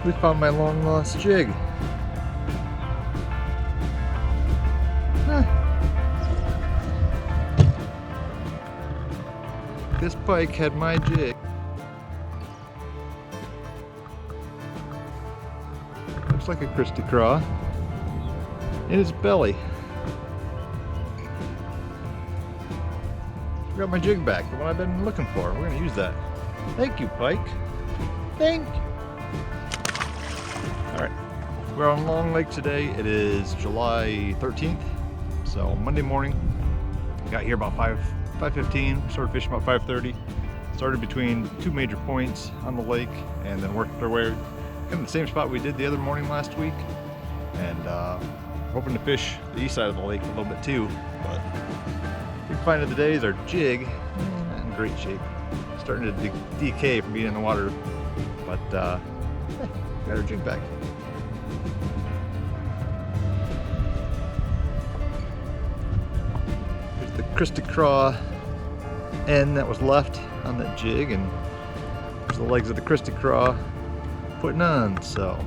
We found my long lost jig. Huh. This pike had my jig. Looks like a Christy Craw in its belly. Got my jig back, the one I've been looking for. We're gonna use that. Thank you, pike. Thank you. All right, we're on Long Lake today. It is July 13th, so Monday morning. Got here about 5:15. Started fishing about 5:30. Started between two major points on the lake, and then worked our way kind of the same spot we did the other morning last week. And hoping to fish the east side of the lake a little bit too. But big find of the day is our jig. Not in great shape. Starting to decay from being in the water, but got our jig back. Here's the Christy Craw end that was left on that jig, and there's the legs of the Christy Craw putting on, so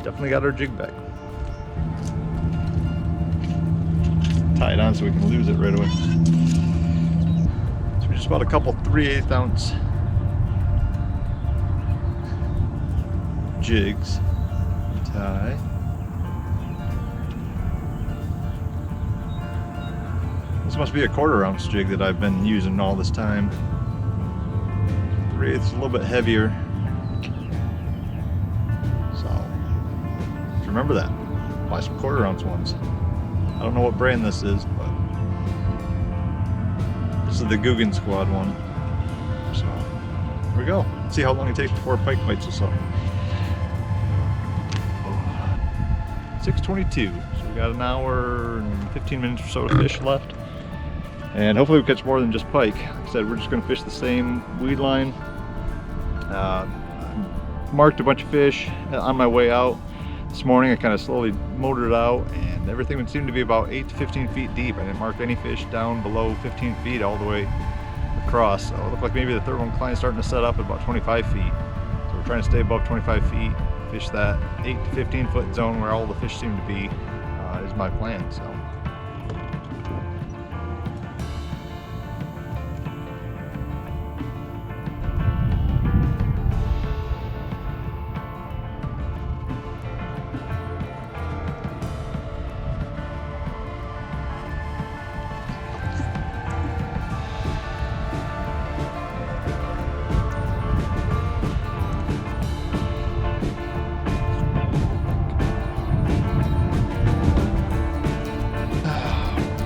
definitely got our jig back. Tie it on so we can lose it right away. So we just bought a couple 3/8 ounce jigs to tie. This must be a 1/4 ounce jig that I've been using all this time. 3/8 is a little bit heavier. So just remember that. Buy some 1/4 ounce ones. I don't know what brand this is, but this is the Googan Squad one. So here we go. Let's see how long it takes before a pike bites us up. 6:22. So we got an hour and 15 minutes or so to fish left. And hopefully we catch more than just pike. Like I said, we're just going to fish the same weed line. Marked a bunch of fish on my way out. This morning I kind of slowly motored out, and everything would seem to be about 8 to 15 feet deep. I didn't mark any fish down below 15 feet all the way across. So it looked like maybe the third one client starting to set up at about 25 feet. So we're trying to stay above 25 feet, fish that 8 to 15 foot zone where all the fish seem to be, is my plan. So.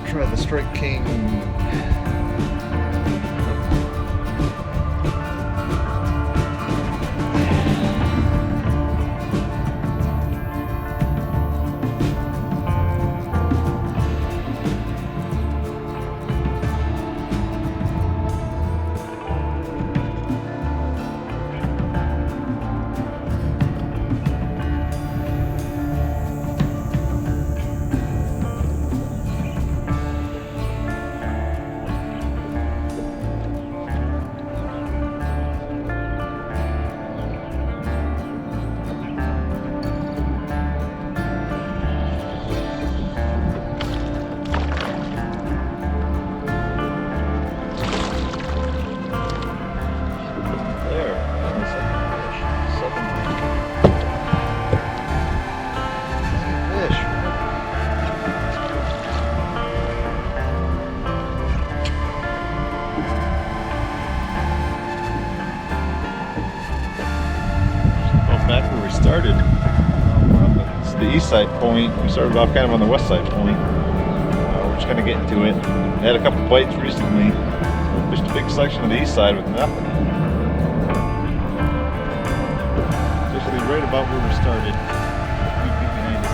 Try the Strike King. Started. It's the east side point. We started off kind of on the west side point. We're just kind of getting to it. We had a couple bites recently. So we fished a big section of the east side with nothing. Basically right about where we started. A few feet behind us.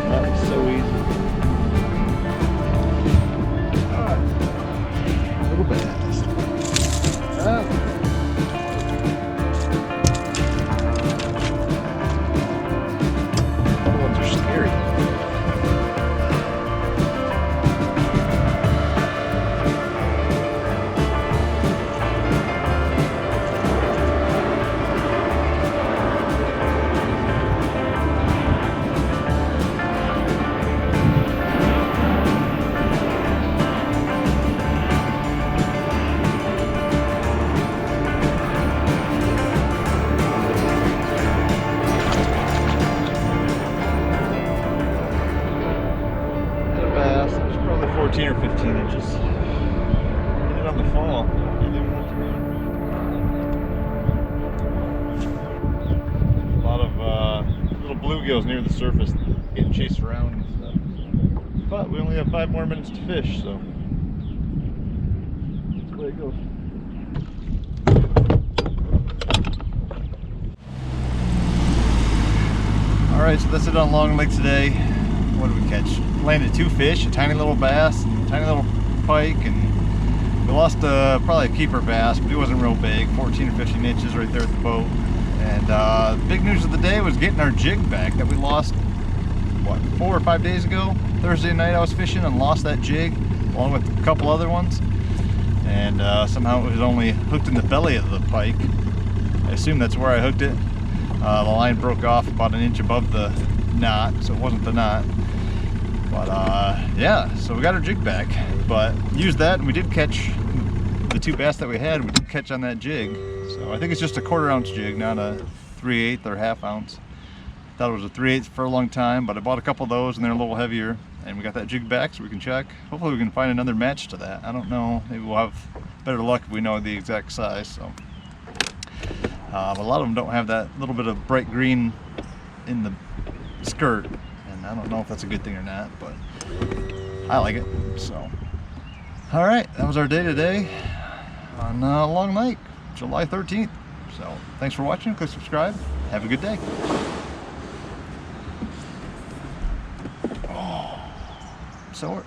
That was so easy. mosquitoes near the surface getting chased around and stuff. But we only have 5 more minutes to fish, so that's the way it goes. Alright, so that's it on Long Lake today. What did we catch? Landed 2 fish, a tiny little bass, a tiny little pike, and we lost probably a keeper bass, but he wasn't real big, 14 or 15 inches right there at the boat. And big news of the day was getting our jig back that we lost, what, 4 or 5 days ago? Thursday night I was fishing and lost that jig, along with a couple other ones. And somehow it was only hooked in the belly of the pike. I assume that's where I hooked it. The line broke off about an inch above the knot, so it wasn't the knot. But yeah, so we got our jig back, but used that, and we did catch the 2 bass that we had. We did catch on that jig, so I think it's just a 1/4 ounce jig, not a 3/8 or 1/2 ounce. Thought it was a 3/8 for a long time, but I bought a couple of those and they're a little heavier, and we got that jig back, so we can check. Hopefully we can find another match to that. I don't know, maybe we'll have better luck if we know the exact size. So but a lot of them don't have that little bit of bright green in the skirt, and I don't know if that's a good thing or not, but I like it. So all right, that was our day today on Long Lake, July 13th. So thanks for watching. Click subscribe. Have a good day. Oh, so